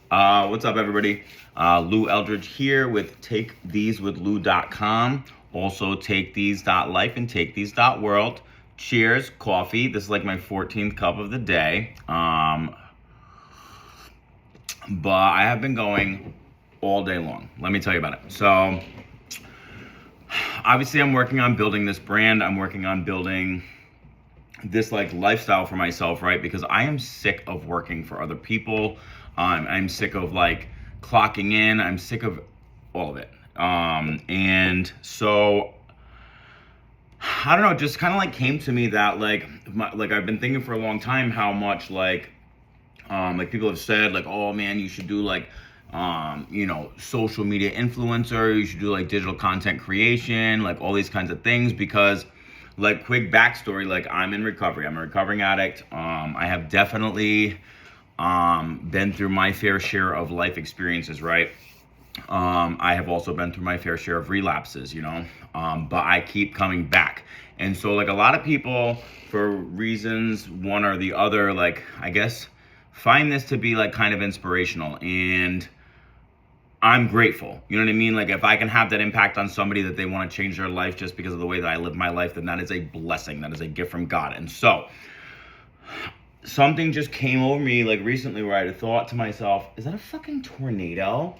What's up, everybody? Lou Eldridge here with TakeTheseWithLou.com. Also, TakeThese.life and TakeThese.world. Cheers, coffee. This is like my 14th cup of the day. But I have been going all day long. Let me tell you about it. So, obviously, I'm working on building this brand. I'm working on building this like lifestyle for myself, right? Because I am sick of working for other people. I'm sick of like clocking in. I'm sick of all of it. And so I don't know, it just kind of like came to me that like I've been thinking for a long time how much like people have said like, oh man, you should do like social media influencer, you should do like digital content creation, like all these kinds of things, because like quick backstory, like I'm in recovery. I'm a recovering addict. I have definitely been through my fair share of life experiences, right? I have also been through my fair share of relapses, but I keep coming back. And so like a lot of people, for reasons one or the other, like I guess find this to be like kind of inspirational, and I'm grateful. You know what I mean? Like if I can have that impact on somebody that they want to change their life just because of the way that I live my life, then that is a blessing. That is a gift from God. And so something just came over me like recently where I had thought to myself, is that a fucking tornado?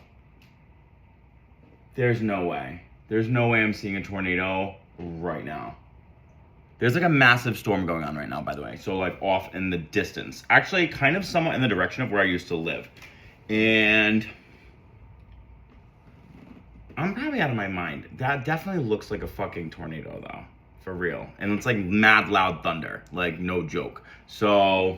There's no way. There's no way I'm seeing a tornado right now. There's like a massive storm going on right now, by the way. So like off in the distance. Actually, kind of somewhat in the direction of where I used to live. And I'm probably out of my mind. That definitely looks like a fucking tornado though. For real. And it's like mad loud thunder. Like no joke. So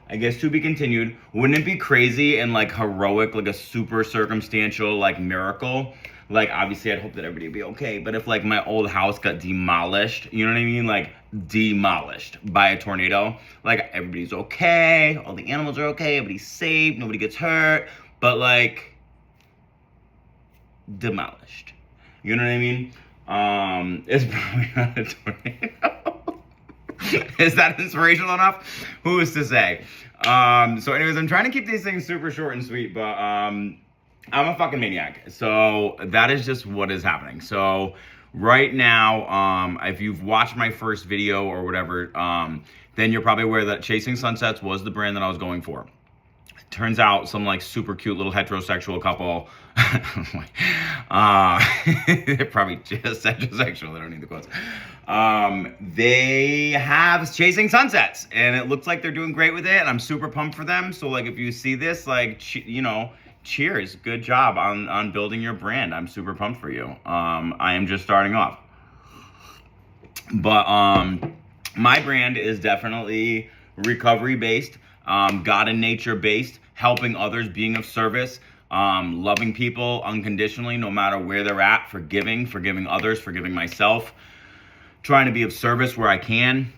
I guess to be continued. Wouldn't it be crazy and like heroic, like a super circumstantial like miracle? Like obviously I'd hope that everybody would be okay, but if like my old house got demolished, you know what I mean? Like demolished by a tornado, like everybody's okay, all the animals are okay, everybody's safe, nobody gets hurt, but like demolished. You know what I mean? It's probably not a tornado. Is that inspirational enough? Who is to say? So anyways, I'm trying to keep these things super short and sweet, but I'm a fucking maniac. So that is just what is happening. So right now, if you've watched my first video or whatever, then you're probably aware that Chasing Sunsets was the brand that I was going for. Turns out some like super cute little heterosexual couple, they're probably just heterosexual, they don't need the quotes. They have Chasing Sunsets and it looks like they're doing great with it, and I'm super pumped for them. So like if you see this, like, cheers, good job on building your brand. I'm super pumped for you. I am just starting off. But my brand is definitely recovery based, God and nature based, helping others, being of service, loving people unconditionally, no matter where they're at, forgiving others, forgiving myself, trying to be of service where I can,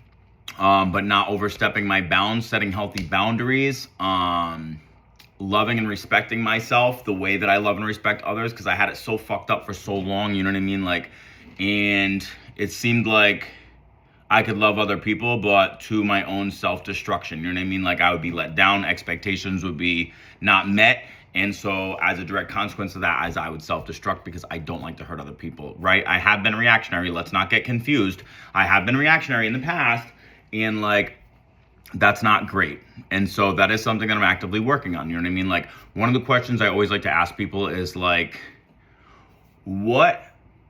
but not overstepping my bounds, setting healthy boundaries, loving and respecting myself the way that I love and respect others, because I had it so fucked up for so long, you know what I mean? Like, and it seemed like I could love other people, but to my own self-destruction, you know what I mean? Like I would be let down, expectations would be not met. And so as a direct consequence of that, as I would self-destruct because I don't like to hurt other people, right? I have been reactionary, let's not get confused. I have been reactionary in the past, and like, that's not great. And so that is something that I'm actively working on, you know what I mean? Like one of the questions I always like to ask people is like, what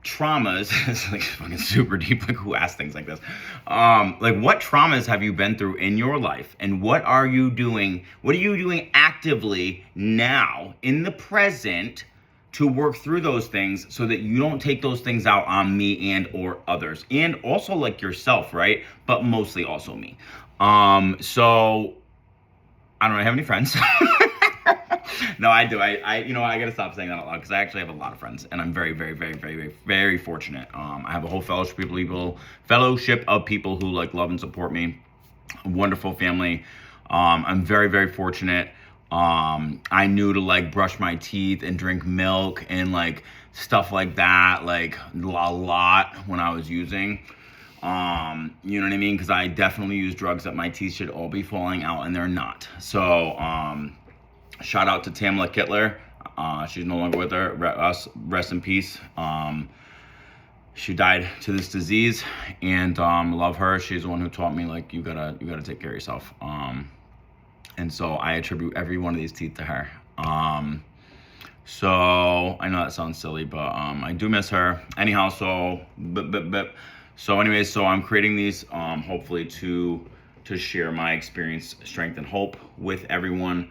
traumas, it's like fucking super deep, like who asks things like this? Like what traumas have you been through in your life, and what are you doing actively now in the present to work through those things so that you don't take those things out on me and or others, and also like yourself, right? But mostly also me. So I don't have any friends. No, I do. I gotta stop saying that out loud, because I actually have a lot of friends, and I'm very, very, very, very, very, very fortunate. I have a whole fellowship of people who like love and support me. A wonderful family. I'm very, very fortunate. I knew to like brush my teeth and drink milk and like stuff like that, like a lot when I was using. You know what I mean? Because I definitely use drugs that my teeth should all be falling out, and they're not. So, Shout out to Tamla Kittler. She's no longer with her. Rest in peace. She died to this disease, and love her. She's the one who taught me, like, you gotta take care of yourself. And so I attribute every one of these teeth to her. So I know that sounds silly, but I do miss her. Anyhow, so anyways, so I'm creating these hopefully to share my experience, strength, and hope with everyone.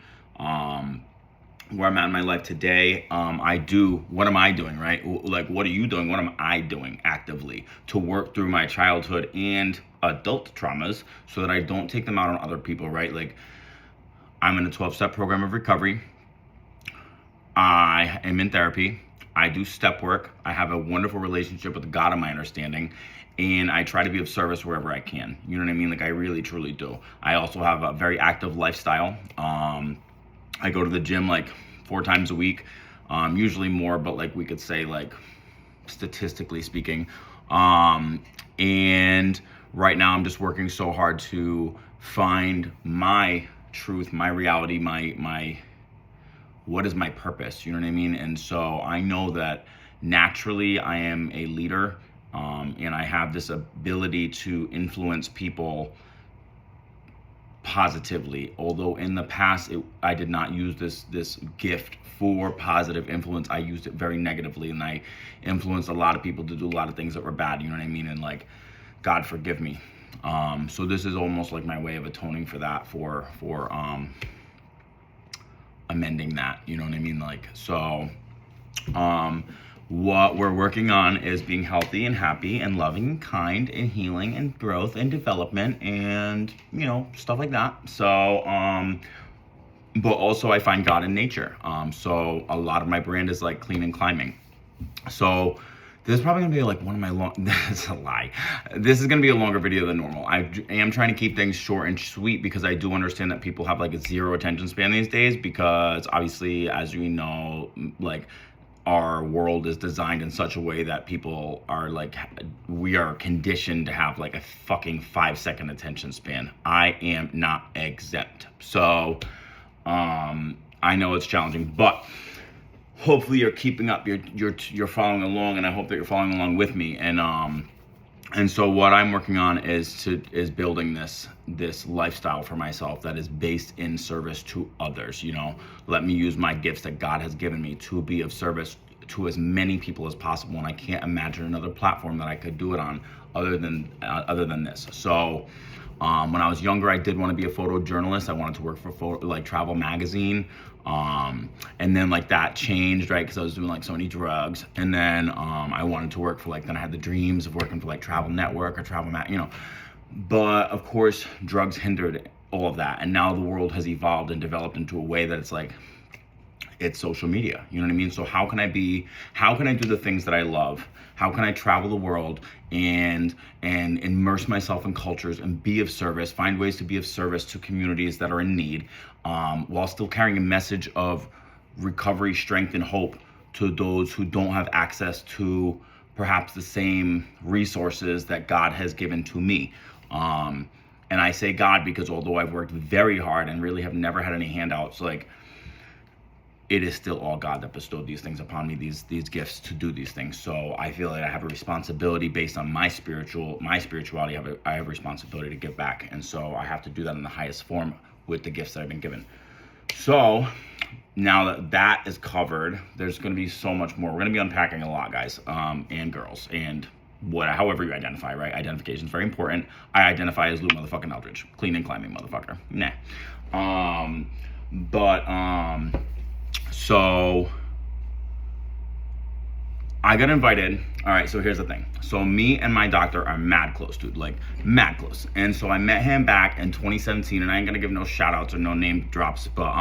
Where I'm at in my life today. What am I doing, right? Like, what are you doing? What am I doing actively to work through my childhood and adult traumas so that I don't take them out on other people, right? Like, I'm in a 12-step program of recovery. I am in therapy. I do step work. I have a wonderful relationship with God, in my understanding, and I try to be of service wherever I can. You know what I mean? Like, I really, truly do. I also have a very active lifestyle. I go to the gym like 4 times a week, usually more, but like we could say, like, statistically speaking. And right now I'm just working so hard to find my truth, my reality, my what is my purpose, you know what I mean? And so I know that naturally I am a leader, and I have this ability to influence people positively, although in the past I did not use this gift for positive influence. I used it very negatively, and I influenced a lot of people to do a lot of things that were bad, you know what I mean? And like, God forgive me. So this is almost like my way of atoning for that, for amending that, you know what I mean? Like, so what we're working on is being healthy and happy and loving and kind and healing and growth and development and, you know, stuff like that. So, but also I find God in nature. So a lot of my brand is like clean and climbing. So this is probably gonna be like one of my that's a lie. This is gonna be a longer video than normal. I am trying to keep things short and sweet because I do understand that people have like a zero attention span these days, because obviously, as you know, like, our world is designed in such a way that people are like, we are conditioned to have like a fucking 5-second attention span. I am not exempt. So I know it's challenging, but hopefully you're keeping up, you're following along, and I hope that you're following along with me. And so what I'm working on is building this lifestyle for myself that is based in service to others. You know, let me use my gifts that God has given me to be of service to as many people as possible. And I can't imagine another platform that I could do it on other than this. So when I was younger, I did want to be a photojournalist. I wanted to work for Travel Magazine. And then like that changed, right? Because I was doing like so many drugs. And then I wanted to work for then I had the dreams of working for like Travel Network or you know. But of course, drugs hindered all of that. And now the world has evolved and developed into a way that it's social media. You know what I mean? So how can I do the things that I love? How can I travel the world and immerse myself in cultures and be of service, find ways to be of service to communities that are in need, while still carrying a message of recovery, strength, and hope to those who don't have access to perhaps the same resources that God has given to me. And I say God because although I've worked very hard and really have never had any handouts, like, it is still all God that bestowed these things upon me, these gifts to do these things. So I feel like I have a responsibility based on my spirituality. I have a responsibility to give back. And so I have to do that in the highest form with the gifts that I've been given. So now that that is covered, there's going to be so much more. We're going to be unpacking a lot, guys, and girls, and however you identify, right? Identification is very important. I identify as Lou motherfucking Eldridge, clean and climbing motherfucker. Nah. So I got invited. All right, so here's the thing. So me and my doctor are mad close, dude, like mad close. And so I met him back in 2017, and I ain't gonna give no shout outs or no name drops, but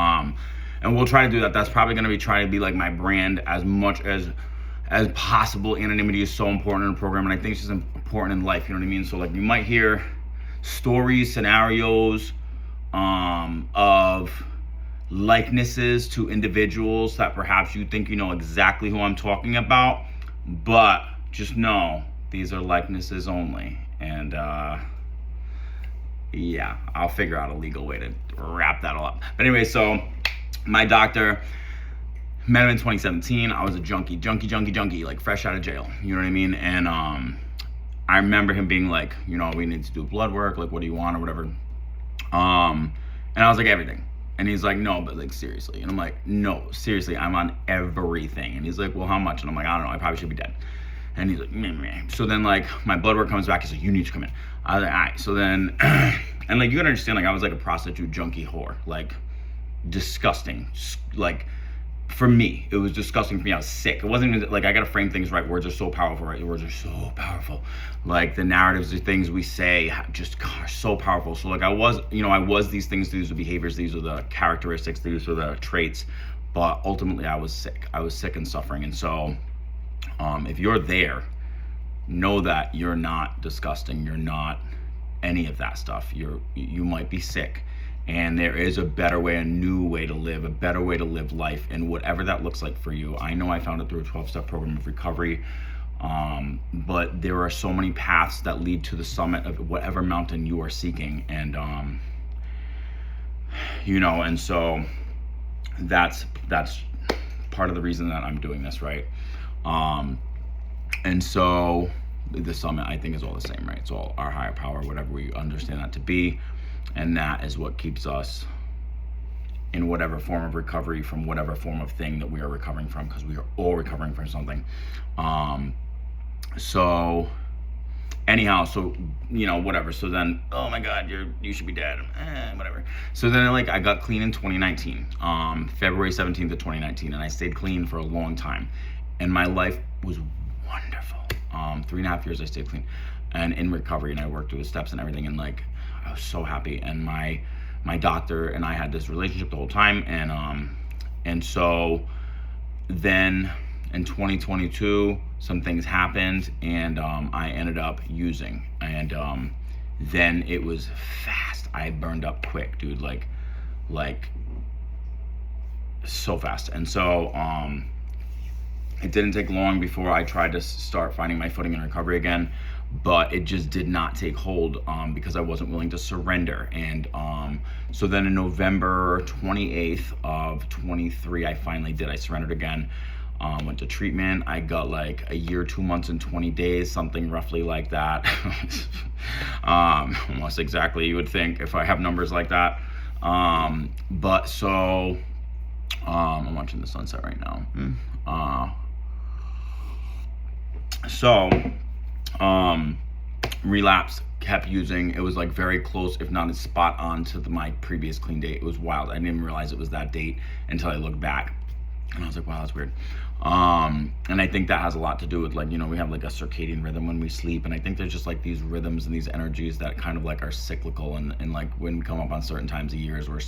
and we'll try to do that. That's probably gonna be trying to be like my brand as much as possible. Anonymity is so important in the program, and I think it's just important in life, you know what I mean? So like, you might hear stories, scenarios of likenesses to individuals that perhaps you think you know exactly who I'm talking about, but just know these are likenesses only. And yeah, I'll figure out a legal way to wrap that all up. But anyway, so My doctor, met him in 2017. I was a junkie, like fresh out of jail. You know what I mean? And I remember him being like, you know, we need to do blood work. Like, what do you want or whatever? And I was like, everything. And he's like, no, but like seriously. And I'm like, no, seriously, I'm on everything. And he's like, well, how much? And I'm like, I don't know, I probably should be dead. And he's like, meh. So then like my blood work comes back. He's like, you need to come in. I was like, all right. So then, and like you gotta understand, like I was like a prostitute junkie whore, like disgusting. Like for me, it was disgusting for me. I was sick. It wasn't even like I gotta frame things right. Words are so powerful, right? Words are so powerful. Like the narratives, the things we say, just are so powerful. So like I was these things. These are behaviors. These are the characteristics. These are the traits. But ultimately, I was sick. I was sick and suffering. And so, if you're there, know that you're not disgusting. You're not any of that stuff. You might be sick. And there is a better way, a new way to live, a better way to live life, and whatever that looks like for you. I know I found it through a 12-step program of recovery, but there are so many paths that lead to the summit of whatever mountain you are seeking. And, and so that's part of the reason that I'm doing this, right? And so the summit, I think, is all the same, right? It's all our higher power, whatever we understand that to be. And that is what keeps us in whatever form of recovery from whatever form of thing that we are recovering from, because we are all recovering from something. So anyhow, so whatever. So then, oh my God, you should be dead. Whatever. So then like I got clean in 2019, February 17th of 2019, and I stayed clean for a long time, and my life was wonderful. 3.5 years I stayed clean and in recovery, and I worked through the steps and everything, and like I was so happy. And my doctor and I had this relationship the whole time, and so then in 2022 some things happened, and I ended up using, and then it was fast. I burned up quick, dude, like so fast. And so it didn't take long before I tried to start finding my footing in recovery again, but it just did not take hold because I wasn't willing to surrender. And so then in November 28th of 23, I finally did. I surrendered again, went to treatment. I got like a year, 2 months, and 20 days, something roughly like that. Almost exactly, you would think, if I have numbers like that. But so I'm watching the sunset right now. Relapse, kept using. It was like very close, if not spot on to my previous clean date. It was wild. I didn't even realize it was that date until I looked back, and I was like, wow, that's weird. And I think that has a lot to do with, like, we have like a circadian rhythm when we sleep, and I think there's just like these rhythms and these energies that kind of like are cyclical, and like when we come up on certain times of years where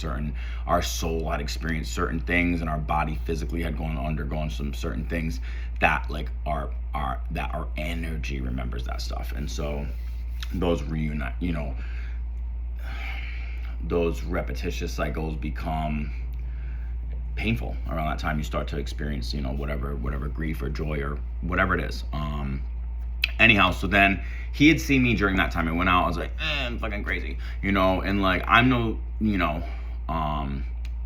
our soul had experienced certain things, and our body physically had undergone some certain things that like that our energy remembers that stuff. And so those reunite, those repetitious cycles become painful around that time. You start to experience, whatever grief or joy or whatever it is. Anyhow, so then he had seen me during that time. I went out, I was like, I'm fucking crazy, and like, I'm no,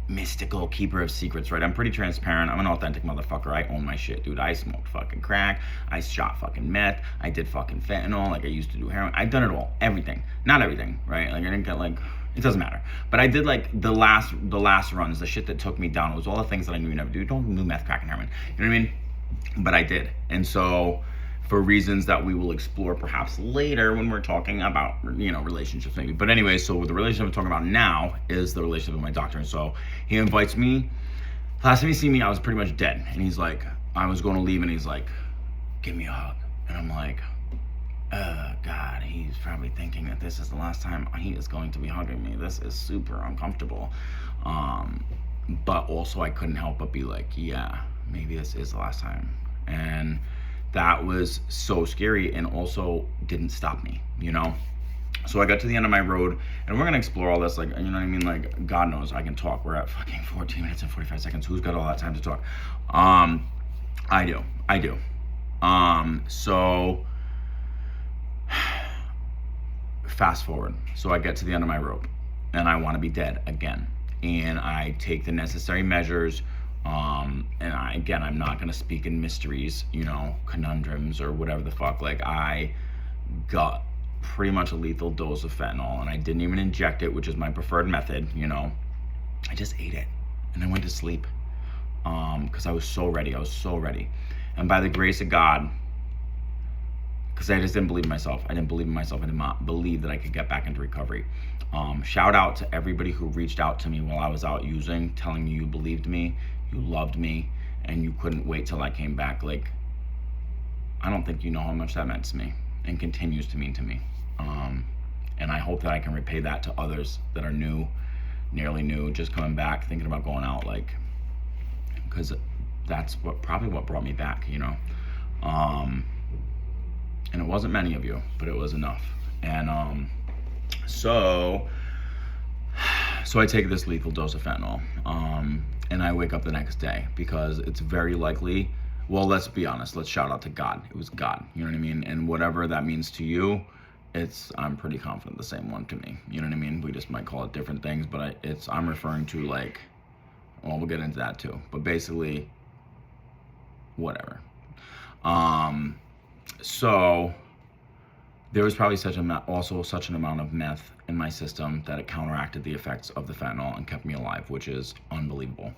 mystical keeper of secrets, right? I'm pretty transparent. I'm an authentic motherfucker. I own my shit, dude. I smoked fucking crack. I shot fucking meth. I did fucking fentanyl. Like, I used to do heroin. I've done it all. Everything. Not everything, right? Like, I didn't get like, it doesn't matter. But I did like the last runs, the shit that took me down. It was all the things that I knew you never do. Don't do meth, crack, and heroin. You know what I mean? But I did. And so, for reasons that we will explore perhaps later when we're talking about, relationships maybe. But anyway, so the relationship I'm talking about now is the relationship with my doctor. And so he invites me. Last time he seen me, I was pretty much dead. And he's like, I was going to leave, and he's like, give me a hug. And I'm like, God, he's probably thinking that this is the last time he is going to be hugging me. This is super uncomfortable. But also I couldn't help but be like, yeah, maybe this is the last time. And that was so scary, and also didn't stop me, So I got to the end of my road, and we're gonna explore all this, like, you know what I mean? Like, God knows I can talk. We're at fucking 14 minutes and 45 seconds. Who's got all that time to talk? I do. So fast forward. So I get to the end of my rope, and I want to be dead again. and I take the necessary measures. Again, I'm not gonna speak in mysteries, conundrums or whatever the fuck. Like, I got pretty much a lethal dose of fentanyl, and I didn't even inject it, which is my preferred method. I just ate it, and I went to sleep, because I was so ready. And by the grace of God, because I just didn't believe in myself. I did not believe that I could get back into recovery. Shout out to everybody who reached out to me while I was out using, telling me you believed me, you loved me, and you couldn't wait till I came back. Like, I don't think you know how much that meant to me and continues to mean to me. And I hope that I can repay that to others that are new, nearly new, just coming back, thinking about going out, like, because that's probably what brought me back, and it wasn't many of you, but it was enough. And so I take this lethal dose of fentanyl, and I wake up the next day, because it's very likely, well, let's be honest, let's shout out to God. It was God, you know what I mean? And whatever that means to you, I'm pretty confident the same one to me, you know what I mean? We just might call it different things, but I'm referring to, like, well, we'll get into that too, but basically, whatever. So there was probably such an amount of meth in my system that it counteracted the effects of the fentanyl and kept me alive, which is unbelievable.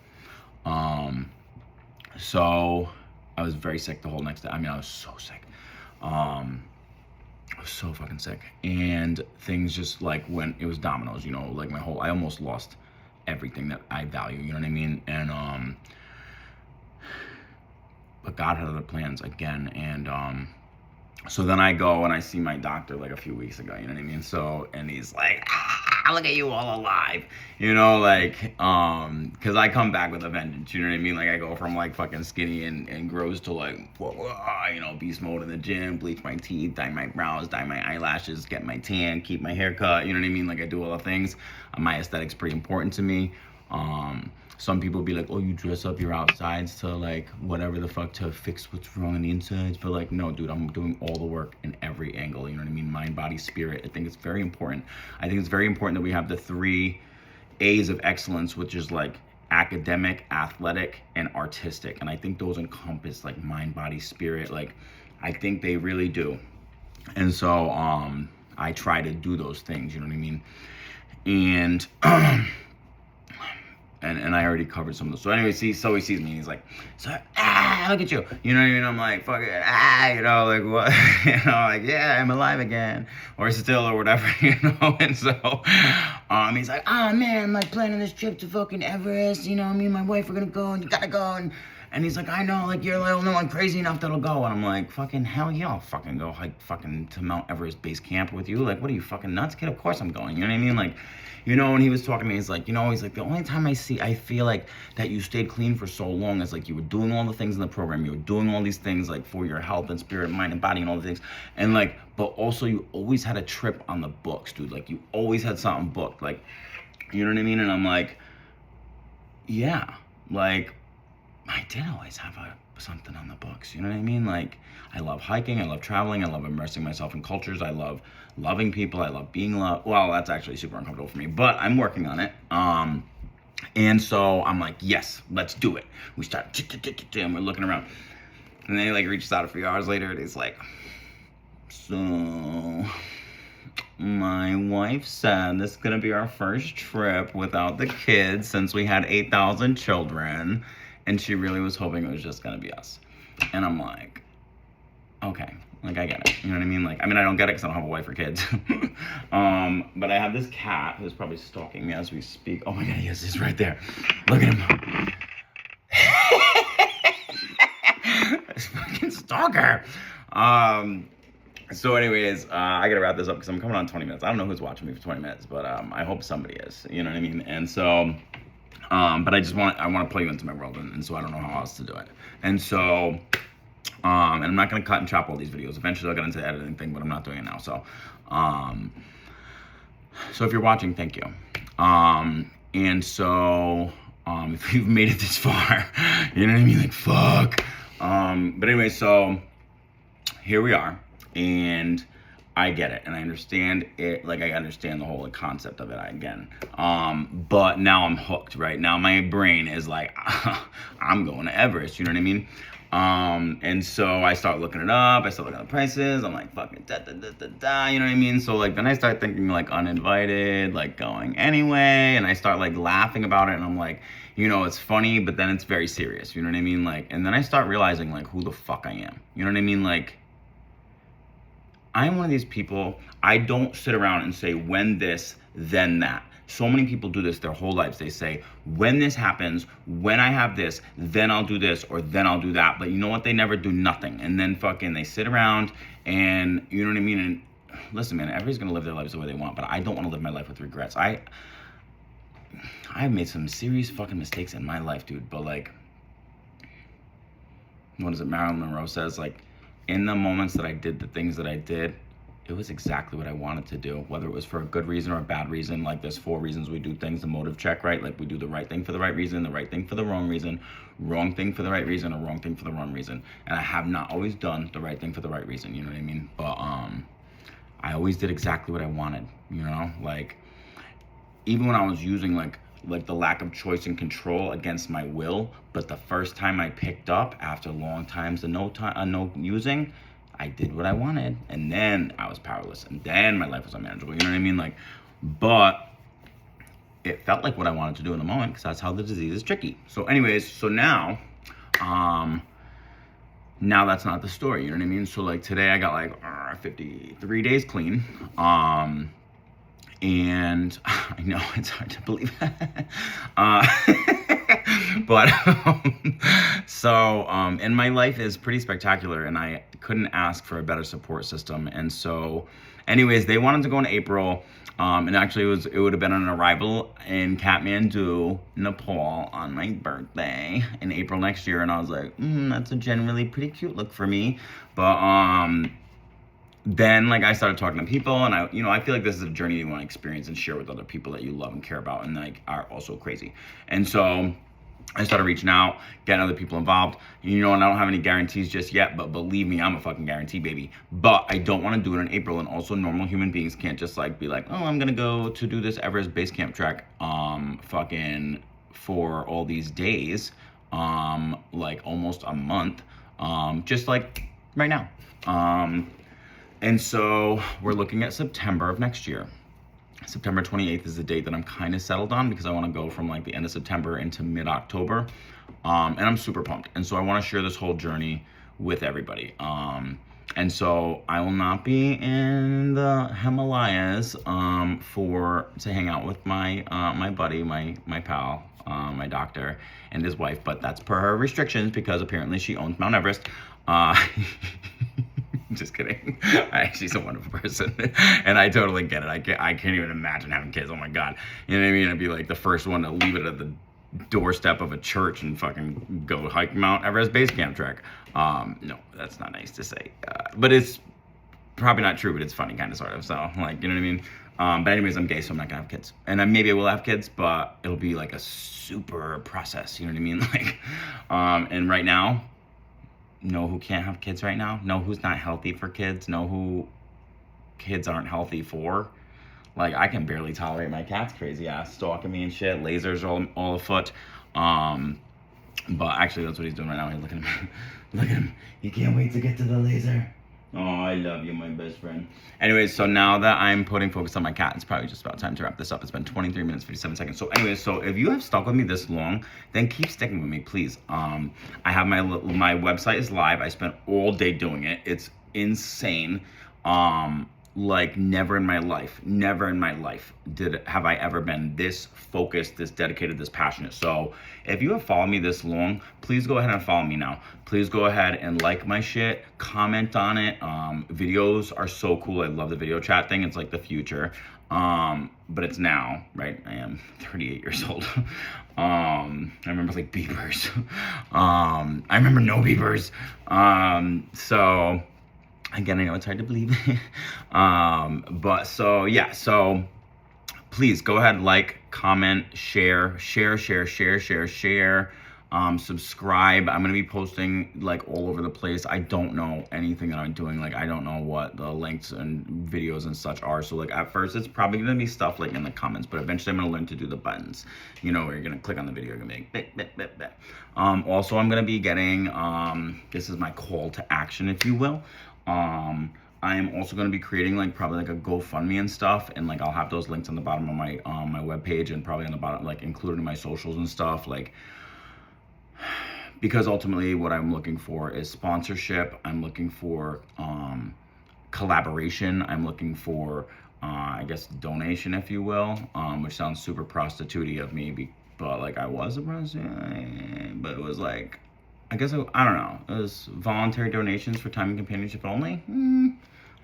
So I was very sick the whole next day. I mean, I was so sick. I was so fucking sick. And things just, like, when it was dominoes, like I almost lost everything that I value, you know what I mean? And but God had other plans again. And so then I go and I see my doctor like a few weeks ago, you know what I mean? So, and he's like, look at you all alive, because I come back with a vengeance, you know what I mean? Like, I go from, like, fucking skinny and gross to, like, beast mode in the gym, bleach my teeth, dye my brows, dye my eyelashes, get my tan, keep my hair cut, you know what I mean? Like, I do all the things. My aesthetic's pretty important to me. Some people be like, oh, you dress up your outsides to, like, whatever the fuck, to fix what's wrong on the insides. But, like, no, dude, I'm doing all the work in every angle, you know what I mean? Mind, body, spirit. I think it's very important. I think it's very important that we have the 3 A's of excellence, which is, like, academic, athletic, and artistic. And I think those encompass, like, mind, body, spirit. Like, I think they really do. And so I try to do those things, you know what I mean? And and I already covered some of those. So anyway, he sees me and he's like, so, look at you. You know what I mean? I'm like, fuck it, like what? Like, yeah, I'm alive again. Or still, or whatever, And so he's like, oh man, I'm like planning this trip to fucking Everest. Me and my wife are gonna go, and you gotta go. And he's like, I know, like, you're the only one crazy enough that'll go. And I'm like, fucking hell yeah, I'll fucking go hike fucking to Mount Everest Base Camp with you. Like, what are you, fucking nuts, kid? Of course I'm going, you know what I mean? Like, when he was talking to me, he's like, the only time I feel like that you stayed clean for so long is, like, you were doing all the things in the program. You were doing all these things, like, for your health and spirit, mind and body and all the things. And, like, but also you always had a trip on the books, dude. Like, you always had something booked. Like, you know what I mean? And I'm like, yeah, like, I did always have something on the books, you know what I mean? Like, I love hiking, I love traveling, I love immersing myself in cultures, I love loving people, I love being loved. Well, that's actually super uncomfortable for me, but I'm working on it. And so I'm like, yes, let's do it. We start, and we're looking around. And then he, like, reaches out a few hours later, and he's like, so my wife said this is gonna be our first trip without the kids since we had 8,000 children. And she really was hoping it was just gonna be us. And I'm like, okay, like, I get it. You know what I mean? Like, I don't get it because I don't have a wife or kids. But I have this cat who's probably stalking me as we speak. Oh my God, yes, he's right there. Look at him. This fucking stalker. So anyways, I gotta wrap this up because I'm coming on 20 minutes. I don't know who's watching me for 20 minutes, but I hope somebody is, you know what I mean? And so, but I want to play you into my world, and so I don't know how else to do it. And so, and I'm not going to cut and chop all these videos. Eventually I'll get into the editing thing, but I'm not doing it now. So, so if you're watching, thank you. And so, if you've made it this far, you know what I mean? Like, fuck. But anyway, so here we are. And I get it, and I understand it. Like, I understand the whole like, concept of it again. But now I'm hooked. Right now, my brain is like, I'm going to Everest. You know what I mean? And so I start looking it up. I start looking at the prices. I'm like, fucking da da da da da. You know what I mean? So like, then I start thinking like uninvited, like going anyway, and I start like laughing about it, and I'm like, you know, it's funny, but then it's very serious. You know what I mean? Like, and then I start realizing like who the fuck I am. You know what I mean? Like, I'm one of these people, I don't sit around and say, when this, then that. So many people do this their whole lives. They say, when this happens, when I have this, then I'll do this, or then I'll do that. But you know what? They never do nothing. And then fucking they sit around and, you know what I mean? And listen, man, everybody's gonna live their lives the way they want, but I don't wanna live my life with regrets. I've made some serious fucking mistakes in my life, dude. But like, what is it? Marilyn Monroe says, like, in the moments that I did the things that I did, it was exactly what I wanted to do, whether it was for a good reason or a bad reason. Like, there's 4 reasons we do things, the motive check, right? Like, we do the right thing for the right reason, the right thing for the wrong reason, wrong thing for the right reason, or wrong thing for the wrong reason. And I have not always done the right thing for the right reason, you know what I mean? But I always did exactly what I wanted, you know? Like, even when I was using like the lack of choice and control against my will, but the first time I picked up after long times of no using, I did what I wanted, and then I was powerless, and then my life was unmanageable. You know what I mean? Like, but it felt like what I wanted to do in the moment, because that's how the disease is tricky. So, anyways, so now that's not the story. You know what I mean? So like today I got like 53 days clean. And I know it's hard to believe. But and my life is pretty spectacular, and I couldn't ask for a better support system. And so, anyways, they wanted to go in April, and actually it would have been an arrival in Kathmandu, Nepal, on my birthday in April next year. And I was like, that's a generally pretty cute look for me, but then like I started talking to people, and I feel like this is a journey you want to experience and share with other people that you love and care about and like are also crazy. And so I started reaching out, getting other people involved. And I don't have any guarantees just yet, but believe me, I'm a fucking guarantee baby. But I don't want to do it in April, and also normal human beings can't just like be like, oh, I'm gonna go to do this Everest Base Camp Trek fucking for all these days, like almost a month, just like right now. And so we're looking at September of next year. September 28th is the date that I'm kind of settled on, because I want to go from like the end of September into mid-October. And I'm super pumped. And so I want to share this whole journey with everybody. And so I will not be in the Himalayas to hang out with my my buddy, my pal, my doctor, and his wife. But that's per her restrictions, because apparently she owns Mount Everest. Just kidding. She's a wonderful person, and I totally get it. I can't even imagine having kids. Oh my god, you know what I mean? I'd be like the first one to leave it at the doorstep of a church and fucking go hike Mount Everest Base Camp Trek. No, that's not nice to say, but it's probably not true. But it's funny, kind of, sort of. So like, you know what I mean? But anyways, I'm gay, so I'm not gonna have kids, and maybe I will have kids, but it'll be like a super process. You know what I mean? Like, and right now, know who can't have kids right now, know who's not healthy for kids, know who kids aren't healthy for. Like, I can barely tolerate my cat's crazy ass stalking me and shit, lasers all afoot. But actually that's what he's doing right now. He's looking at me. Look at him, he can't wait to get to the laser. Oh, I love you, my best friend. Anyways, so now that I'm putting focus on my cat, it's probably just about time to wrap this up. It's been 23 minutes, 57 seconds. So anyways, so if you have stuck with me this long, then keep sticking with me, please. I have my website is live. I spent all day doing it. It's insane. Like never in my life have I ever been this focused, this dedicated, this passionate. So if you have followed me this long, please go ahead and follow me now. Please go ahead and like my shit, comment on it. Videos are so cool. I love the video chat thing. It's like the future. But it's now, right? I am 38 years old. I remember like beepers. I remember no beepers. So again, I know it's hard to believe. But so yeah, so please go ahead, like, comment, share. Subscribe. I'm gonna be posting like all over the place. I don't know anything that I'm doing. Like I don't know what the links and videos and such are. So like at first it's probably gonna be stuff like in the comments, but eventually I'm gonna learn to do the buttons. You know, where you're gonna click on the video, you're gonna be like, bit, bit, bit, bit. Also I'm gonna be getting, this is my call to action, if you will. I am also going to be creating like probably like a GoFundMe and stuff, and like I'll have those links on the bottom of my my webpage, and probably on the bottom, like included in my socials and stuff, like, because ultimately what I'm looking for is sponsorship. I'm looking for collaboration. I'm looking for I guess donation, if you will, which sounds super prostitute-y of me, but like I was a prostitute, but it was like, I guess I don't know. It was voluntary donations for time and companionship only.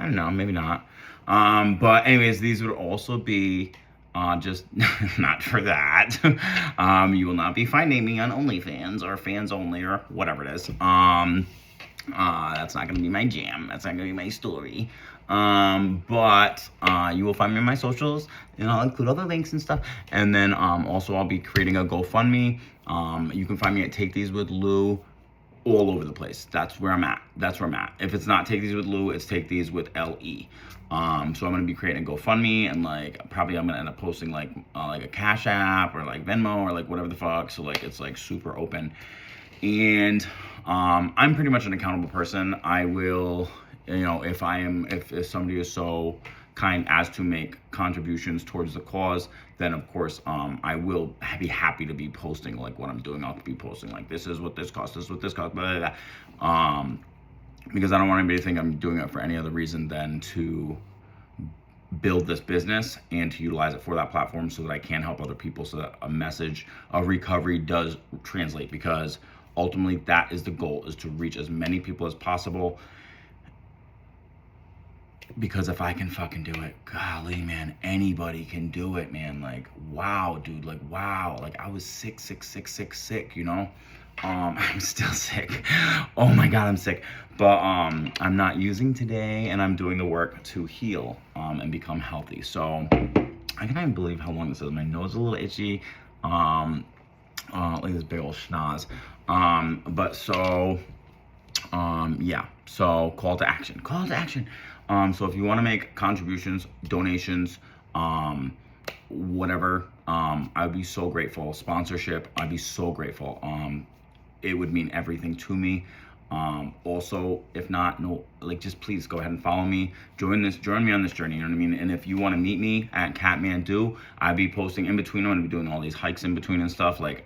I don't know, maybe not. But anyways, these would also be just not for that. You will not be finding me on OnlyFans or Fans Only or whatever it is. That's not gonna be my jam. That's not gonna be my story. But you will find me on my socials, and I'll include all the links and stuff. And then also I'll be creating a GoFundMe. You can find me at Take These with Lou all over the place. That's where I'm at. If it's not Take These with Lou, it's Take These with LE. So I'm gonna be creating a GoFundMe, and like probably I'm gonna end up posting like a Cash App or like Venmo or like whatever the fuck. So like it's like super open. And I'm pretty much an accountable person. I will, you know, if somebody is so kind as to make contributions towards the cause, then of course I will be happy to be posting like what I'm doing. I'll be posting like, this is what this costs, this is what this costs, blah, blah, blah. Because I don't want anybody to think I'm doing it for any other reason than to build this business and to utilize it for that platform, so that I can help other people, so that a message of recovery does translate. Because ultimately that is the goal, is to reach as many people as possible. Because if I can fucking do it, golly, man, anybody can do it, man. Like, wow, dude, like, wow. Like, I was sick, you know? I'm still sick. Oh my God, I'm sick. But I'm not using today, and I'm doing the work to heal and become healthy. So I can't even believe how long this is. My nose is a little itchy. Look at this big old schnoz. But so, yeah. So call to action. So if you want to make contributions, donations, whatever, I'd be so grateful. Sponsorship, I'd be so grateful. It would mean everything to me. Also, if not, no, like, just please go ahead and follow me. Join me on this journey, you know what I mean? And if you want to meet me at Kathmandu, I'd be posting in between. I'm gonna be doing all these hikes in between and stuff, like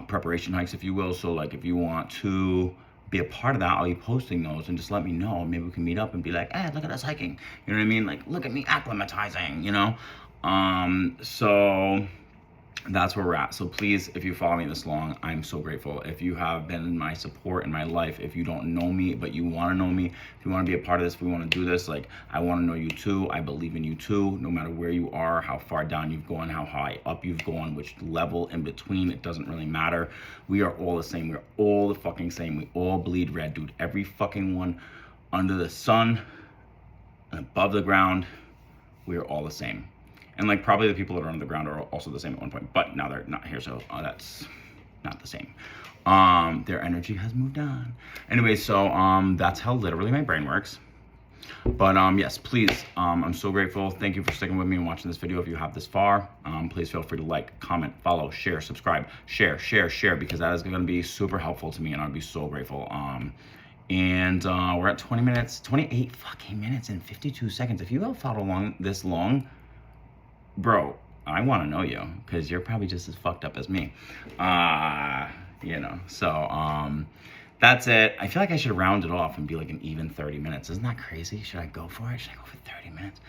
preparation hikes, if you will. So like, if you want to be a part of that, I'll be posting those, and just let me know. Maybe we can meet up and be like, hey, look at us hiking. You know what I mean? Like, look at me acclimatizing, you know? So that's where we're at. So please, if you follow me this long, I'm so grateful. If you have been my support in my life, if you don't know me, but you want to know me, if you want to be a part of this, if we want to do this, like, I want to know you too. I believe in you too, no matter where you are, how far down you've gone, how high up you've gone, which level in between, it doesn't really matter. We are all the same. We're all the fucking same. We all bleed red, dude. Every fucking one under the sun and above the ground, we are all the same. And like, probably the people that are under the ground are also the same at one point, but now they're not here, so that's not the same. Their energy has moved on. Anyway, so that's how literally my brain works. But yes, please, I'm so grateful. Thank you for sticking with me and watching this video. If you have this far, please feel free to like, comment, follow, share, subscribe, share, because that is going to be super helpful to me, and I'd be so grateful. And we're at 28 fucking minutes and 52 seconds. If you have followed along this long, bro, I want to know you, because you're probably just as fucked up as me. You know, so that's it. I feel like I should round it off and be like an even 30 minutes. Isn't that crazy? Should I go for it? Should I go for 30 minutes?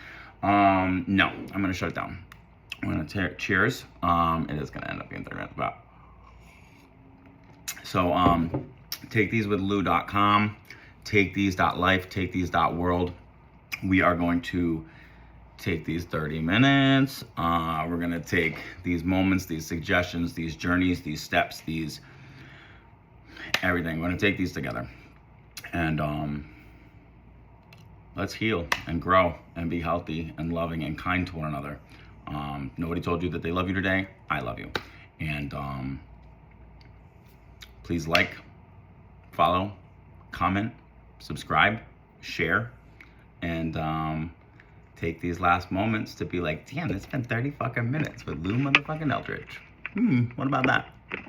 No, I'm gonna shut it down. I'm gonna cheers. It is gonna end up being 30 minutes, but so takethesewithlou.com, takethese.life, takethese.world. We are going to take these 30 minutes. We're gonna take these moments, these suggestions, these journeys, these steps, these everything. We're gonna take these together, and let's heal and grow and be healthy and loving and kind to one another. Nobody told you that they love you today. I love you, and Please like, follow, comment, subscribe, share, and take these last moments to be like, damn, it's been 30 fucking minutes with Lou motherfucking Eldridge. What about that?